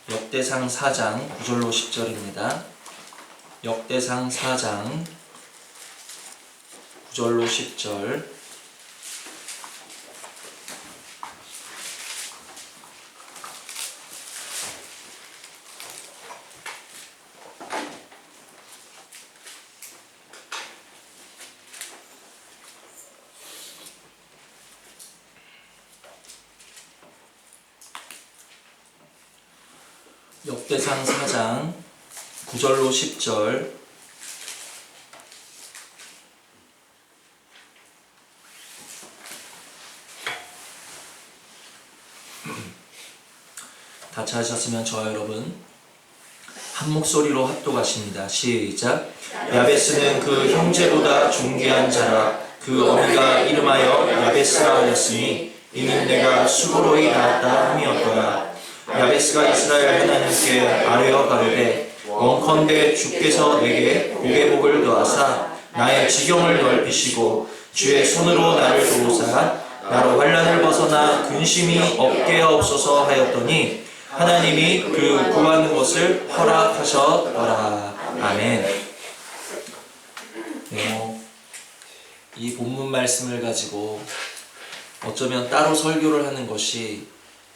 역대상 4장 9절로 10절입니다. 역대상 4장 9절로 10절. 역대상 4장 9절로 10절. 다 찾으셨으면 저와 여러분 한 목소리로 합독하십니다. 시작. 야베스는 그 형제보다 존귀한 자라. 그 어미가 이름하여 야베스라 하였으니 이는 내가 수고로이 낳았다 함이었더라. 야베스가 이스라엘 하나님께 아뢰어 가로되 원컨대 주께서 내게 복의 복을 더하사 나의 지경을 넓히시고 주의 손으로 나를 도우사 나로 환난을 벗어나 근심이 없게 하옵소서 하였더니 하나님이 그 구하는 것을 허락하셨더라. 아멘. 이 본문 말씀을 가지고 어쩌면 따로 설교를 하는 것이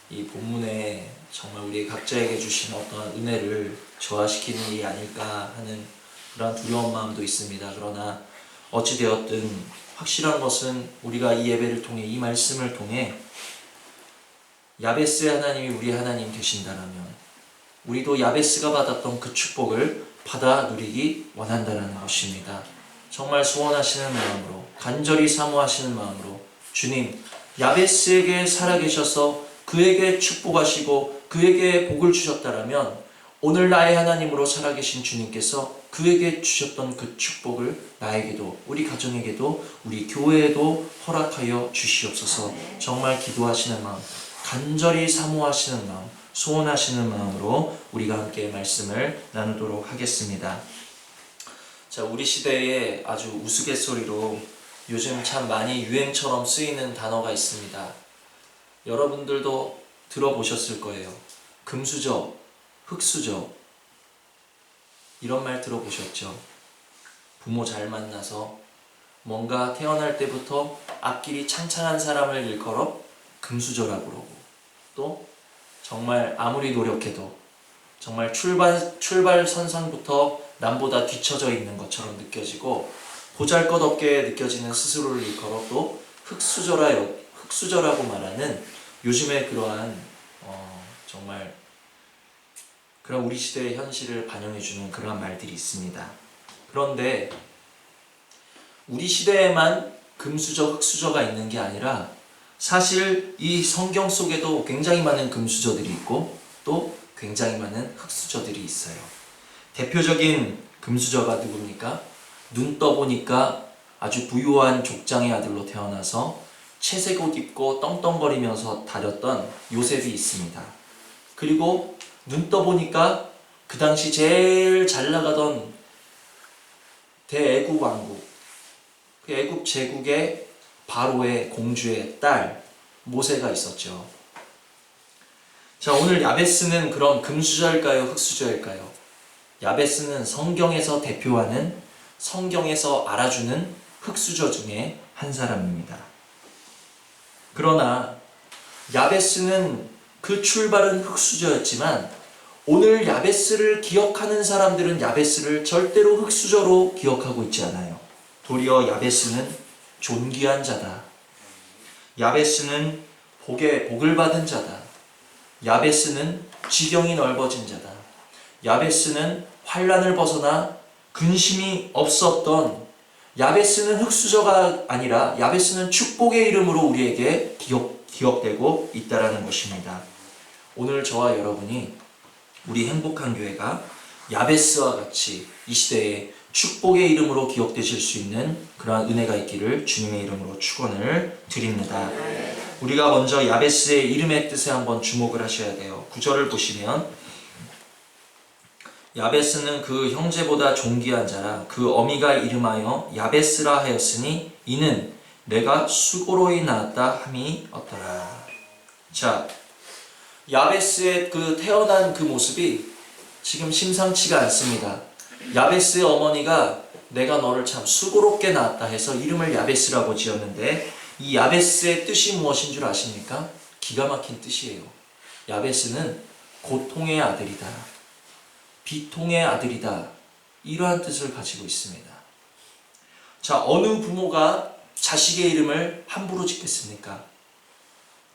이 본문에 정말 우리 각자에게 주신 어떤 은혜를 저하시키는 일이 아닐까 하는 그런 두려운 마음도 있습니다. 그러나 어찌되었든 확실한 것은 우리가 이 예배를 통해 이 말씀을 통해 야베스의 하나님이 우리 하나님 되신다라면 우리도 야베스가 받았던 그 축복을 받아 누리기 원한다는 것입니다. 정말 소원하시는 마음으로 간절히 사모하시는 마음으로 주님 야베스에게 살아계셔서 그에게 축복하시고 그에게 복을 주셨다라면 오늘 나의 하나님으로 살아계신 주님께서 그에게 주셨던 그 축복을 나에게도 우리 가정에게도 우리 교회에도 허락하여 주시옵소서. 정말 기도하시는 마음, 간절히 사모하시는 마음, 소원하시는 마음으로 우리가 함께 말씀을 나누도록 하겠습니다. 자, 우리 시대에 아주 우스갯소리로 요즘 참 많이 유행처럼 쓰이는 단어가 있습니다. 여러분들도 들어보셨을 거예요. 금수저, 흙수저 이런 말 들어보셨죠? 부모 잘 만나서 뭔가 태어날 때부터 앞길이 창창한 사람을 일컬어 금수저라고 그러고 또 정말 아무리 노력해도 정말 출발선상부터 남보다 뒤처져 있는 것처럼 느껴지고 보잘것없게 느껴지는 스스로를 일컬어 또 흙수저라고 말하는 요즘의 그러한 정말 그런 우리 시대의 현실을 반영해주는 그러한 말들이 있습니다. 그런데 우리 시대에만 금수저, 흙수저가 있는 게 아니라 사실 이 성경 속에도 굉장히 많은 금수저들이 있고 또 굉장히 많은 흙수저들이 있어요. 대표적인 금수저가 누굽니까? 눈 떠보니까 아주 부유한 족장의 아들로 태어나서 채색 옷 입고 떵떵거리면서 다녔던 요셉이 있습니다. 그리고 눈 떠보니까 그 당시 제일 잘 나가던 대애국 왕국, 그 애국 제국의 바로의 공주의 딸 모세가 있었죠. 자, 오늘 야베스는 그럼 금수저일까요? 흙수저일까요? 야베스는 성경에서 대표하는, 성경에서 알아주는 흙수저 중에 한 사람입니다. 그러나 야베스는 그 출발은 흙수저였지만 오늘 야베스를 기억하는 사람들은 야베스를 절대로 흙수저로 기억하고 있지 않아요. 도리어 야베스는 존귀한 자다. 야베스는 복을 받은 자다. 야베스는 지경이 넓어진 자다. 야베스는 환난을 벗어나 근심이 없었던, 야베스는 흙수저가 아니라 야베스는 축복의 이름으로 우리에게 기억되고 있다라는 것입니다. 오늘 저와 여러분이 우리 행복한 교회가 야베스와 같이 이 시대에 축복의 이름으로 기억되실 수 있는 그러한 은혜가 있기를 주님의 이름으로 축원을 드립니다. 우리가 먼저 야베스의 이름의 뜻에 한번 주목을 하셔야 돼요. 9절을 보시면 야베스는 그 형제보다 존귀한 자라. 그 어미가 이름하여 야베스라 하였으니 이는 내가 수고로이 낳았다 함이 없더라. 자, 야베스의 그 태어난 그 모습이 지금 심상치가 않습니다. 야베스의 어머니가 내가 너를 참 수고롭게 낳았다 해서 이름을 야베스라고 지었는데, 이 야베스의 뜻이 무엇인 줄 아십니까? 기가 막힌 뜻이에요. 야베스는 고통의 아들이다, 비통의 아들이다, 이러한 뜻을 가지고 있습니다. 자, 어느 부모가 자식의 이름을 함부로 짓겠습니까?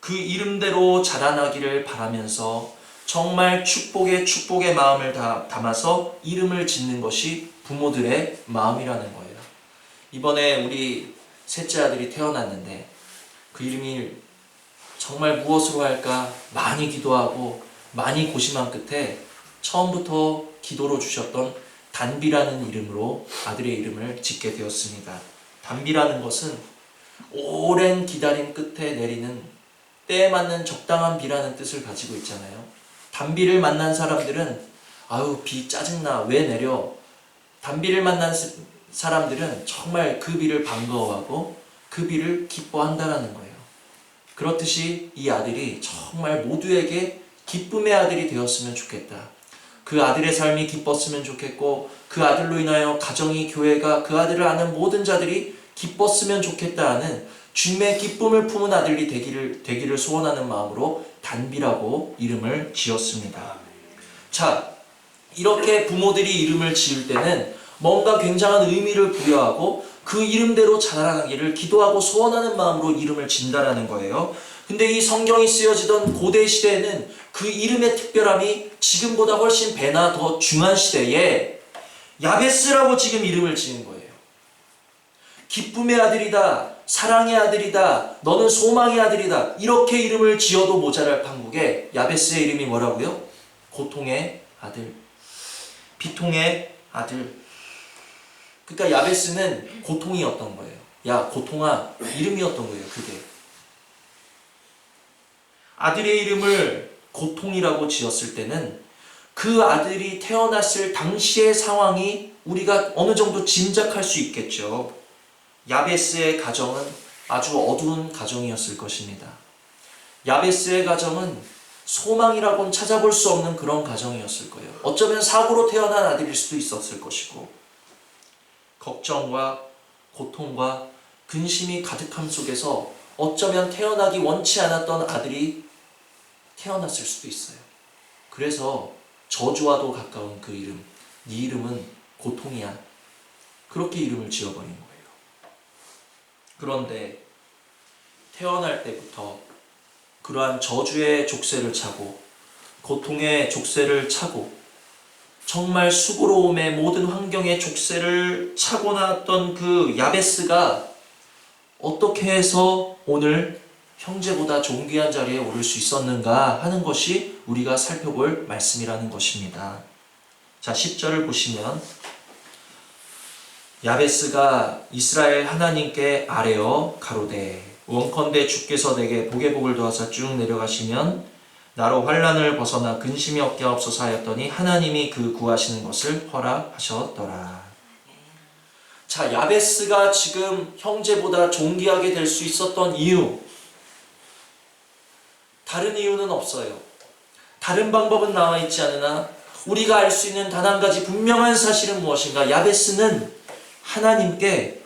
그 이름대로 자라나기를 바라면서 정말 축복의 마음을 담아서 이름을 짓는 것이 부모들의 마음이라는 거예요. 이번에 우리 셋째 아들이 태어났는데 그 이름이 정말 무엇으로 할까 많이 기도하고 많이 고심한 끝에 처음부터 기도로 주셨던 단비라는 이름으로 아들의 이름을 짓게 되었습니다. 단비라는 것은 오랜 기다림 끝에 내리는 때에 맞는 적당한 비라는 뜻을 가지고 있잖아요. 단비를 만난 사람들은 아유 비 짜증나 왜 내려, 단비를 만난 사람들은 정말 그 비를 반가워하고 그 비를 기뻐한다라는 거예요. 그렇듯이 이 아들이 정말 모두에게 기쁨의 아들이 되었으면 좋겠다. 그 아들의 삶이 기뻤으면 좋겠고 그 아들로 인하여 가정이, 교회가, 그 아들을 아는 모든 자들이 기뻤으면 좋겠다 하는 주님의 기쁨을 품은 아들이 되기를 소원하는 마음으로 단비라고 이름을 지었습니다. 자, 이렇게 부모들이 이름을 지을 때는 뭔가 굉장한 의미를 부여하고 그 이름대로 자라나기를 기도하고 소원하는 마음으로 이름을 진다라는 거예요. 근데 이 성경이 쓰여지던 고대 시대에는 그 이름의 특별함이 지금보다 훨씬 배나 더 중한 시대에 야베스라고 지금 이름을 지은 거예요. 기쁨의 아들이다, 사랑의 아들이다, 너는 소망의 아들이다, 이렇게 이름을 지어도 모자랄 판국에 야베스의 이름이 뭐라고요? 고통의 아들, 비통의 아들. 그러니까 야베스는 고통이었던 거예요. 야 고통아, 이름이었던 거예요. 그게 아들의 이름을 고통이라고 지었을 때는 그 아들이 태어났을 당시의 상황이 우리가 어느 정도 짐작할 수 있겠죠. 야베스의 가정은 아주 어두운 가정이었을 것입니다. 야베스의 가정은 소망이라고는 찾아볼 수 없는 그런 가정이었을 거예요. 어쩌면 사고로 태어난 아들일 수도 있었을 것이고, 걱정과 고통과 근심이 가득함 속에서 어쩌면 태어나기 원치 않았던 아들이 태어났을 수도 있어요. 그래서 저주와도 가까운 그 이름, 네 이름은 고통이야, 그렇게 이름을 지어버린 거예요. 그런데 태어날 때부터 그러한 저주의 족쇄를 차고 고통의 족쇄를 차고 정말 수고로움의 모든 환경의 족쇄를 차고 나왔던 그 야베스가 어떻게 해서 오늘 형제보다 존귀한 자리에 오를 수 있었는가 하는 것이 우리가 살펴볼 말씀이라는 것입니다. 자, 10절을 보시면 야베스가 이스라엘 하나님께 아뢰어 가로되 원컨대 주께서 내게 복의 복을 더하사 쭉 내려가시면 나로 환난을 벗어나 근심이 없게 하옵소서 하였더니 하나님이 그 구하시는 것을 허락하셨더라. 자, 야베스가 지금 형제보다 존귀하게 될 수 있었던 이유, 다른 이유는 없어요. 다른 방법은 나와 있지 않으나 우리가 알 수 있는 단 한 가지 분명한 사실은 무엇인가? 야베스는 하나님께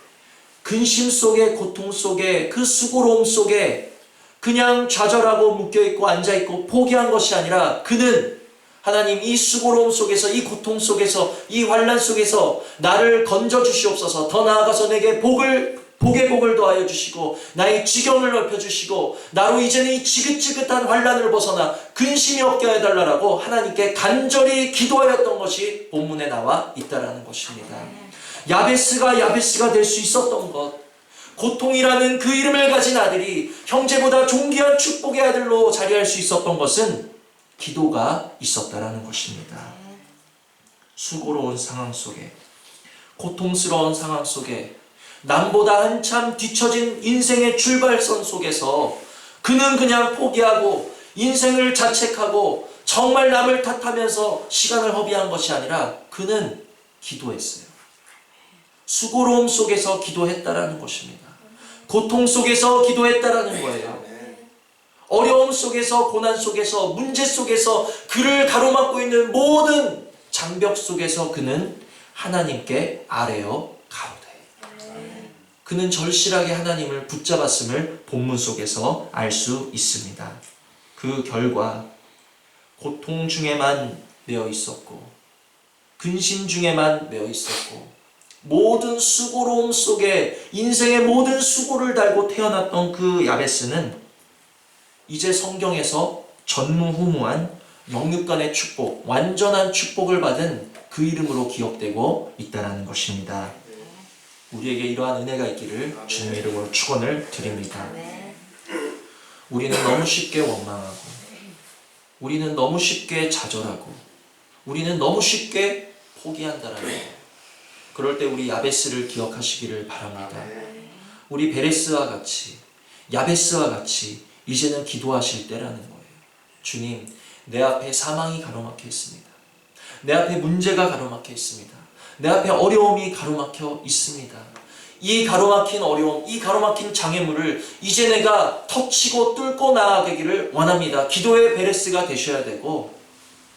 근심 속에, 고통 속에, 그 수고로움 속에 그냥 좌절하고 묶여있고 앉아있고 포기한 것이 아니라 그는 하나님 이 수고로움 속에서, 이 고통 속에서, 이 환난 속에서 나를 건져 주시옵소서, 더 나아가서 내게 복의 복을 더하여 주시고 나의 지경을 넓혀 주시고 나로 이제는 이 지긋지긋한 환난을 벗어나 근심이 없게 해달라고 하나님께 간절히 기도하였던 것이 본문에 나와 있다라는 것입니다. 야베스가 될 수 있었던 것, 고통이라는 그 이름을 가진 아들이 형제보다 존귀한 축복의 아들로 자리할 수 있었던 것은 기도가 있었다라는 것입니다. 수고로운 상황 속에, 고통스러운 상황 속에, 남보다 한참 뒤처진 인생의 출발선 속에서 그는 그냥 포기하고 인생을 자책하고 정말 남을 탓하면서 시간을 허비한 것이 아니라 그는 기도했어요. 수고로움 속에서 기도했다라는 것입니다. 고통 속에서 기도했다라는 거예요. 어려움 속에서, 고난 속에서, 문제 속에서 그를 가로막고 있는 모든 장벽 속에서 그는 하나님께 아뢰어 가로되. 그는 절실하게 하나님을 붙잡았음을 본문 속에서 알 수 있습니다. 그 결과 고통 중에만 매여 있었고, 근심 중에만 매여 있었고, 모든 수고로움 속에 인생의 모든 수고를 달고 태어났던 그 야베스는 이제 성경에서 전무후무한 영육간의 축복, 완전한 축복을 받은 그 이름으로 기억되고 있다는 것입니다. 우리에게 이러한 은혜가 있기를 주님의 이름으로 축원을 드립니다. 우리는 너무 쉽게 원망하고, 우리는 너무 쉽게 좌절하고, 우리는 너무 쉽게 포기한다라는 거예요. 그럴 때 우리 야베스를 기억하시기를 바랍니다. 우리 베레스와 같이, 야베스와 같이 이제는 기도하실 때라는 거예요. 주님, 내 앞에 사망이 가로막혀 있습니다. 내 앞에 문제가 가로막혀 있습니다. 내 앞에 어려움이 가로막혀 있습니다. 이 가로막힌 어려움, 이 가로막힌 장애물을 이제 내가 터치고 뚫고 나아가기를 원합니다. 기도의 베레스가 되셔야 되고,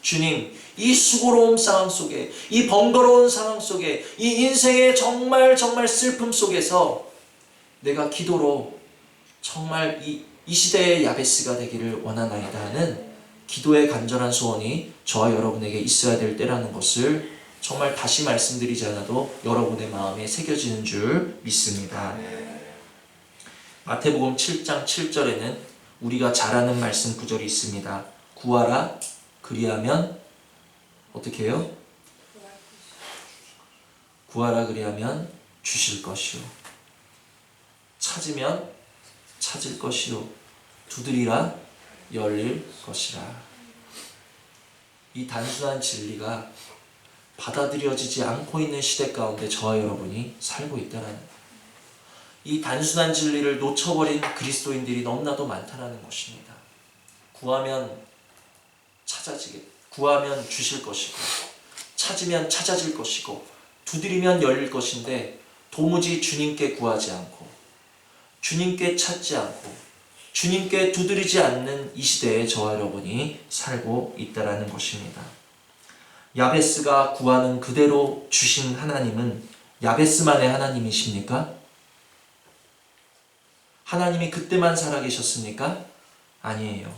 주님, 이 수고로운 상황 속에, 이 번거로운 상황 속에, 이 인생의 정말 슬픔 속에서 내가 기도로 정말 이 시대의 야베스가 되기를 원하나이다 하는 기도의 간절한 소원이 저와 여러분에게 있어야 될 때라는 것을 정말 다시 말씀드리지 않아도 여러분의 마음에 새겨지는 줄 믿습니다. 마태복음 7장 7절에는 우리가 잘 아는 말씀 구절이 있습니다. 구하라, 그리하면 어떻게 해요? 구하라 그리하면 주실 것이요, 찾으면 찾을 것이요, 두드리라 열릴 것이라. 이 단순한 진리가 받아들여지지 않고 있는 시대 가운데 저와 여러분이 살고 있다는 거예요. 이 단순한 진리를 놓쳐버린 그리스도인들이 너무나도 많다는 것입니다. 구하면 구하면 주실 것이고, 찾으면 찾아질 것이고, 두드리면 열릴 것인데 도무지 주님께 구하지 않고, 주님께 찾지 않고, 주님께 두드리지 않는 이 시대에 저와 여러분이 살고 있다는 것입니다. 야베스가 구하는 그대로 주신 하나님은 야베스만의 하나님이십니까? 하나님이 그때만 살아계셨습니까? 아니에요.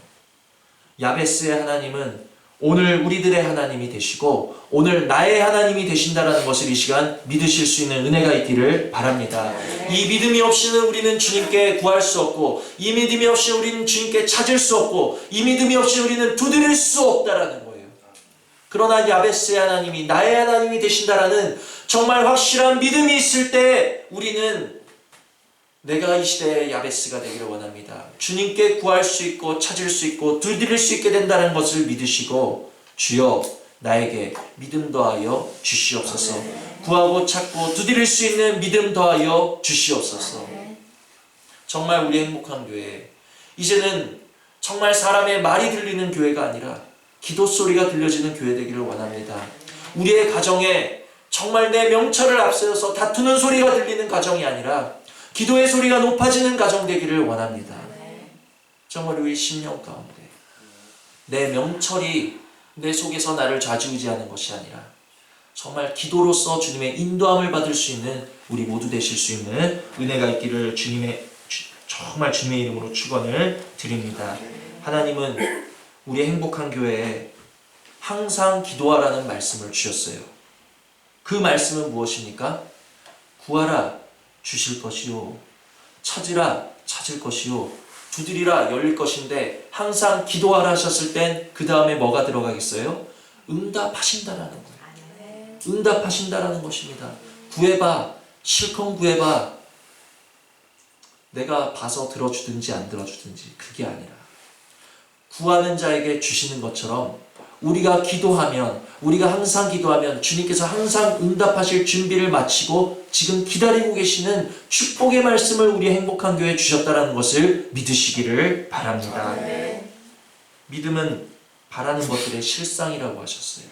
야베스의 하나님은 오늘 우리들의 하나님이 되시고 오늘 나의 하나님이 되신다라는 것을 이 시간 믿으실 수 있는 은혜가 있기를 바랍니다. 이 믿음이 없이는 우리는 주님께 구할 수 없고, 이 믿음이 없이 우리는 주님께 찾을 수 없고, 이 믿음이 없이 우리는 두드릴 수 없다라는 거예요. 그러나 야베스의 하나님이 나의 하나님이 되신다라는 정말 확실한 믿음이 있을 때 우리는 내가 이 시대의 야베스가 되기를 원합니다. 주님께 구할 수 있고 찾을 수 있고 두드릴 수 있게 된다는 것을 믿으시고, 주여 나에게 믿음 더하여 주시옵소서. 구하고 찾고 두드릴 수 있는 믿음 더하여 주시옵소서. 정말 우리 행복한 교회, 이제는 정말 사람의 말이 들리는 교회가 아니라 기도 소리가 들려지는 교회 되기를 원합니다. 우리의 가정에 정말 내 명철을 앞세워서 다투는 소리가 들리는 가정이 아니라 기도의 소리가 높아지는 가정 되기를 원합니다. 정말 우리 10년 가운데 내 명철이 내 속에서 나를 좌지우지하는 것이 아니라 정말 기도로서 주님의 인도함을 받을 수 있는 우리 모두 되실 수 있는 은혜가 있기를 정말 주님의 이름으로 축원을 드립니다. 하나님은 우리 행복한 교회에 항상 기도하라는 말씀을 주셨어요. 그 말씀은 무엇입니까? 구하라 주실 것이요, 찾으라 찾을 것이요, 두드리라 열릴 것인데 항상 기도하라 하셨을 땐 그 다음에 뭐가 들어가겠어요? 응답하신다라는 거예요. 응답하신다라는 것입니다. 구해봐, 실컷 구해봐. 내가 봐서 들어주든지 안 들어주든지 그게 아니라 구하는 자에게 주시는 것처럼 우리가 기도하면, 우리가 항상 기도하면 주님께서 항상 응답하실 준비를 마치고 지금 기다리고 계시는 축복의 말씀을 우리 행복한 교회에 주셨다는 것을 믿으시기를 바랍니다. 믿음은 바라는 것들의 실상이라고 하셨어요.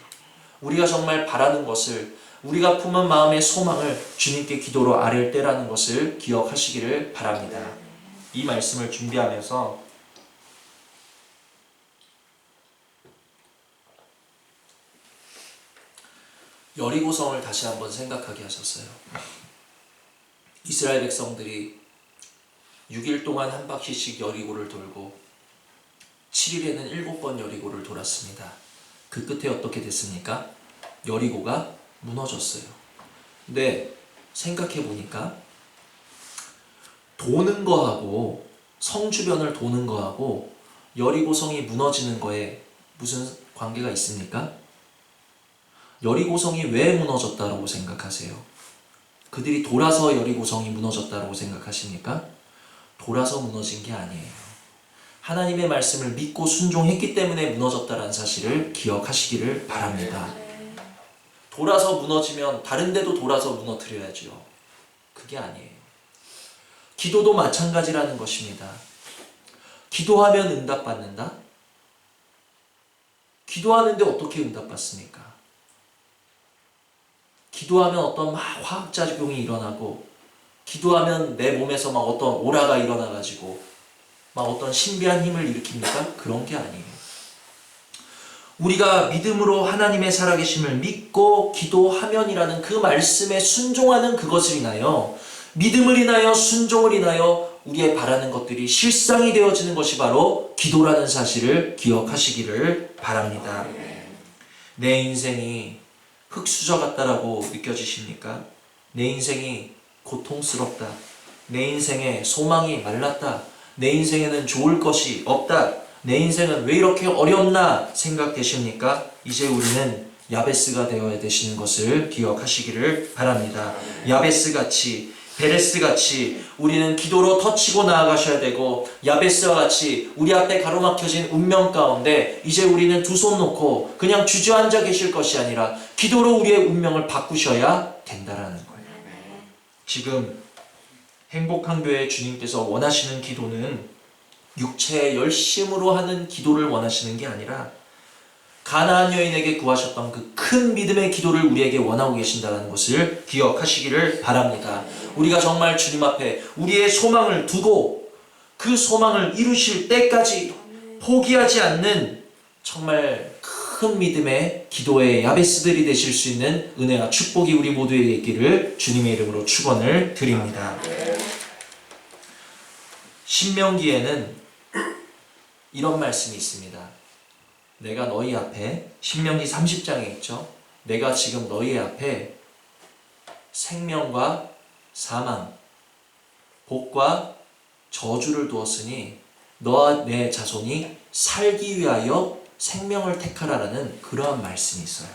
우리가 정말 바라는 것을, 우리가 품은 마음의 소망을 주님께 기도로 아뢰을 때라는 것을 기억하시기를 바랍니다. 이 말씀을 준비하면서 여리고성을 다시 한번 생각하게 하셨어요. 이스라엘 백성들이 6일 동안 한 바퀴씩 여리고를 돌고 7일에는 7번 여리고를 돌았습니다. 그 끝에 어떻게 됐습니까? 여리고가 무너졌어요. 근데 생각해 보니까 도는 거하고 성 주변을 도는 거하고 여리고성이 무너지는 거에 무슨 관계가 있습니까? 여리고성이 왜 무너졌다고 생각하세요? 그들이 돌아서 여리고성이 무너졌다고 생각하십니까? 돌아서 무너진 게 아니에요. 하나님의 말씀을 믿고 순종했기 때문에 무너졌다는 사실을 기억하시기를 바랍니다. 돌아서 무너지면 다른 데도 돌아서 무너뜨려야죠. 그게 아니에요. 기도도 마찬가지라는 것입니다. 기도하면 응답받는다? 기도하는데 어떻게 응답받습니까? 기도하면 어떤 막 화학작용이 일어나고, 기도하면 내 몸에서 막 어떤 오라가 일어나가지고 막 어떤 신비한 힘을 일으킵니까? 그런 게 아니에요. 우리가 믿음으로 하나님의 살아계심을 믿고 기도하면이라는 그 말씀에 순종하는 그것을 인하여, 믿음을 인하여 순종을 인하여 우리의 바라는 것들이 실상이 되어지는 것이 바로 기도라는 사실을 기억하시기를 바랍니다. 내 인생이 흙수저 같다라고 느껴지십니까? 내 인생이 고통스럽다. 내 인생에 소망이 말랐다. 내 인생에는 좋을 것이 없다. 내 인생은 왜 이렇게 어렵나 생각되십니까? 이제 우리는 야베스가 되어야 되시는 것을 기억하시기를 바랍니다. 야베스같이, 베레스같이 우리는 기도로 터치고 나아가셔야 되고, 야베스와 같이 우리 앞에 가로막혀진 운명 가운데 이제 우리는 두 손 놓고 그냥 주저앉아 계실 것이 아니라 기도로 우리의 운명을 바꾸셔야 된다라는 거예요. 지금 행복한 교회 주님께서 원하시는 기도는 육체의 열심으로 하는 기도를 원하시는 게 아니라 가나안 여인에게 구하셨던 그 큰 믿음의 기도를 우리에게 원하고 계신다는 것을 기억하시기를 바랍니다. 우리가 정말 주님 앞에 우리의 소망을 두고 그 소망을 이루실 때까지 포기하지 않는 정말 큰 믿음의 기도의 야베스들이 되실 수 있는 은혜와 축복이 우리 모두에게 있기를 주님의 이름으로 축원을 드립니다. 신명기에는 이런 말씀이 있습니다. 내가 너희 앞에, 신명기 30장에 있죠. 내가 지금 너희 앞에 생명과 사망, 복과 저주를 두었으니 너와 내 자손이 살기 위하여 생명을 택하라라는 그러한 말씀이 있어요.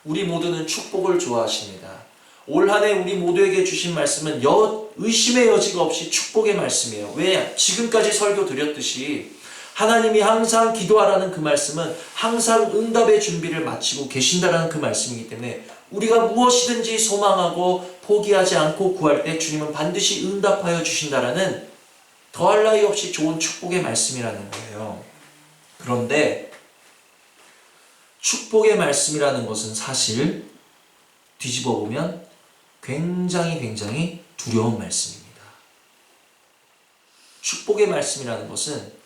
우리 모두는 축복을 좋아하십니다. 올 한 해 우리 모두에게 주신 말씀은 의심의 여지가 없이 축복의 말씀이에요. 왜? 지금까지 설교 드렸듯이 하나님이 항상 기도하라는 그 말씀은 항상 응답의 준비를 마치고 계신다라는 그 말씀이기 때문에 우리가 무엇이든지 소망하고 포기하지 않고 구할 때 주님은 반드시 응답하여 주신다라는 더할 나위 없이 좋은 축복의 말씀이라는 거예요. 그런데 축복의 말씀이라는 것은 사실 뒤집어 보면 굉장히 두려운 말씀입니다. 축복의 말씀이라는 것은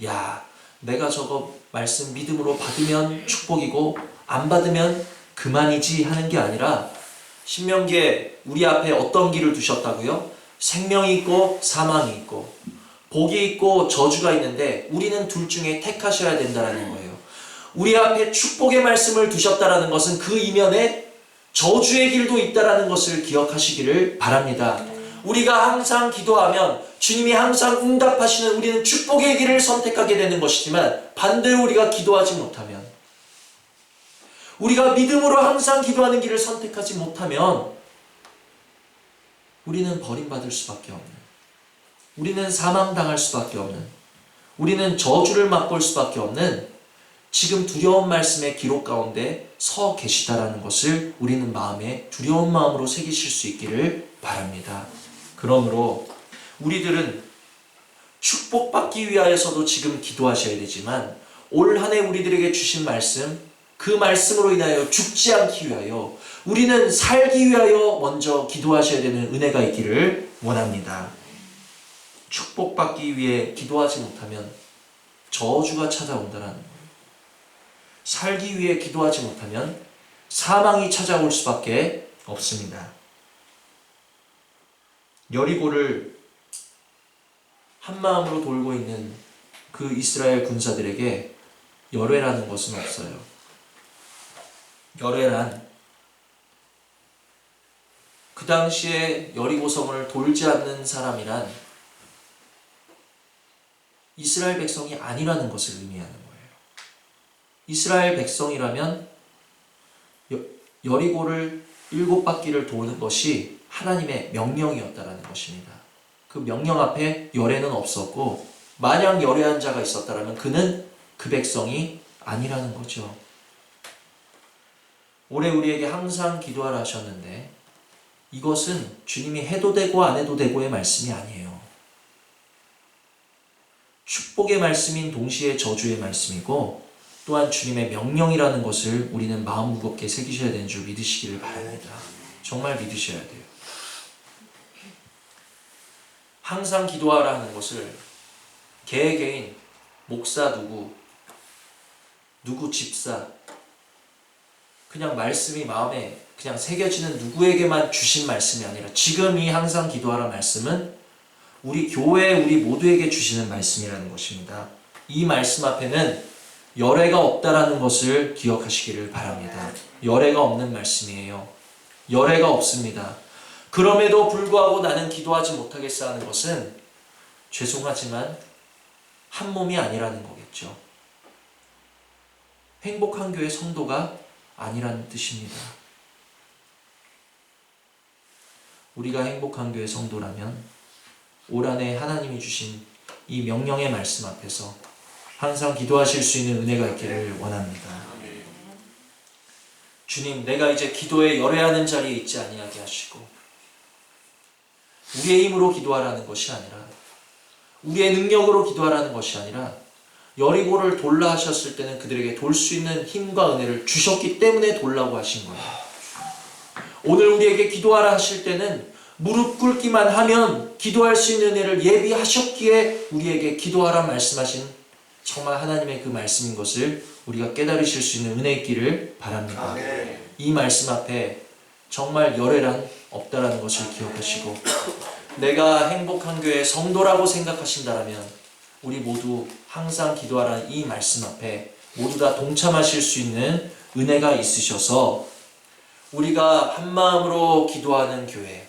야, 내가 저거 말씀 믿음으로 받으면 축복이고 안 받으면 그만이지 하는 게 아니라, 신명기에 우리 앞에 어떤 길을 두셨다고요? 생명이 있고 사망이 있고 복이 있고 저주가 있는데 우리는 둘 중에 택하셔야 된다는 거예요. 우리 앞에 축복의 말씀을 두셨다는 것은 그 이면에 저주의 길도 있다는 것을 기억하시기를 바랍니다. 우리가 항상 기도하면 주님이 항상 응답하시는 우리는 축복의 길을 선택하게 되는 것이지만, 반대로 우리가 기도하지 못하면, 우리가 믿음으로 항상 기도하는 길을 선택하지 못하면 우리는 버림받을 수밖에 없는, 우리는 사망당할 수밖에 없는, 우리는 저주를 맛볼 수밖에 없는 지금 두려운 말씀의 기록 가운데 서 계시다라는 것을 우리는 마음에 두려운 마음으로 새기실 수 있기를 바랍니다. 그러므로 우리들은 축복받기 위하여서도 지금 기도하셔야 되지만, 올 한 해 우리들에게 주신 말씀, 그 말씀으로 인하여 죽지 않기 위하여 우리는 살기 위하여 먼저 기도하셔야 되는 은혜가 있기를 원합니다. 축복받기 위해 기도하지 못하면 저주가 찾아온다는 거예요. 살기 위해 기도하지 못하면 사망이 찾아올 수밖에 없습니다. 여리고를 한마음으로 돌고 있는 그 이스라엘 군사들에게 열외라는 것은 없어요. 열외란 그 당시에 여리고성을 돌지 않는 사람이란 이스라엘 백성이 아니라는 것을 의미하는 거예요. 이스라엘 백성이라면 여리고를 7바퀴를 도는 것이 하나님의 명령이었다라는 것입니다. 그 명령 앞에 열애는 없었고, 만약 열애한 자가 있었다라면 그는 그 백성이 아니라는 거죠. 올해 우리에게 항상 기도하라 하셨는데, 이것은 주님이 해도 되고 안 해도 되고의 말씀이 아니에요. 축복의 말씀인 동시에 저주의 말씀이고, 또한 주님의 명령이라는 것을 우리는 마음 무겁게 새기셔야 되는 줄 믿으시기를 바랍니다. 정말 믿으셔야 돼요. 항상 기도하라 하는 것을 개개인, 목사 누구 집사, 그냥 말씀이 마음에 그냥 새겨지는 누구에게만 주신 말씀이 아니라 지금 이 항상 기도하라 말씀은 우리 교회 우리 모두에게 주시는 말씀이라는 것입니다. 이 말씀 앞에는 열애가 없다라는 것을 기억하시기를 바랍니다. 열애가 없는 말씀이에요. 열애가 없습니다. 그럼에도 불구하고 나는 기도하지 못하겠어 하는 것은 죄송하지만 한 몸이 아니라는 거겠죠. 행복한 교회 성도가 아니라는 뜻입니다. 우리가 행복한 교회 성도라면 올 한 해 하나님이 주신 이 명령의 말씀 앞에서 항상 기도하실 수 있는 은혜가 있기를 원합니다. 주님, 내가 이제 기도에 열애하는 자리에 있지 아니하게 하시고 우리의 힘으로 기도하라는 것이 아니라 우리의 능력으로 기도하라는 것이 아니라 여리고를 돌라 하셨을 때는 그들에게 돌 수 있는 힘과 은혜를 주셨기 때문에 돌라고 하신 거예요. 오늘 우리에게 기도하라 하실 때는 무릎 꿇기만 하면 기도할 수 있는 은혜를 예비하셨기에 우리에게 기도하라 말씀하신 정말 하나님의 그 말씀인 것을 우리가 깨달으실 수 있는 은혜 있기를 바랍니다. 이 말씀 앞에 정말 열애란 없다라는 것을 기억하시고 내가 행복한 교회 성도라고 생각하신다라면 우리 모두 항상 기도하라는 이 말씀 앞에 모두 다 동참하실 수 있는 은혜가 있으셔서 우리가 한마음으로 기도하는 교회,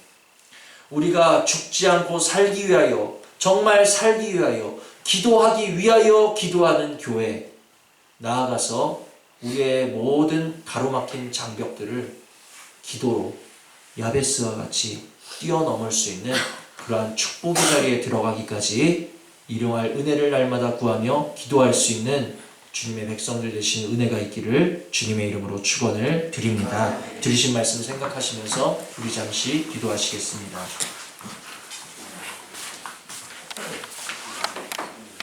우리가 죽지 않고 살기 위하여, 정말 살기 위하여, 기도하기 위하여 기도하는 교회, 나아가서 우리의 모든 가로막힌 장벽들을 기도로 야베스와 같이 뛰어넘을 수 있는 그러한 축복의 자리에 들어가기까지 일용할 은혜를 날마다 구하며 기도할 수 있는 주님의 백성들 되신 은혜가 있기를 주님의 이름으로 축원을 드립니다. 들으신 말씀 생각하시면서 우리 잠시 기도하시겠습니다.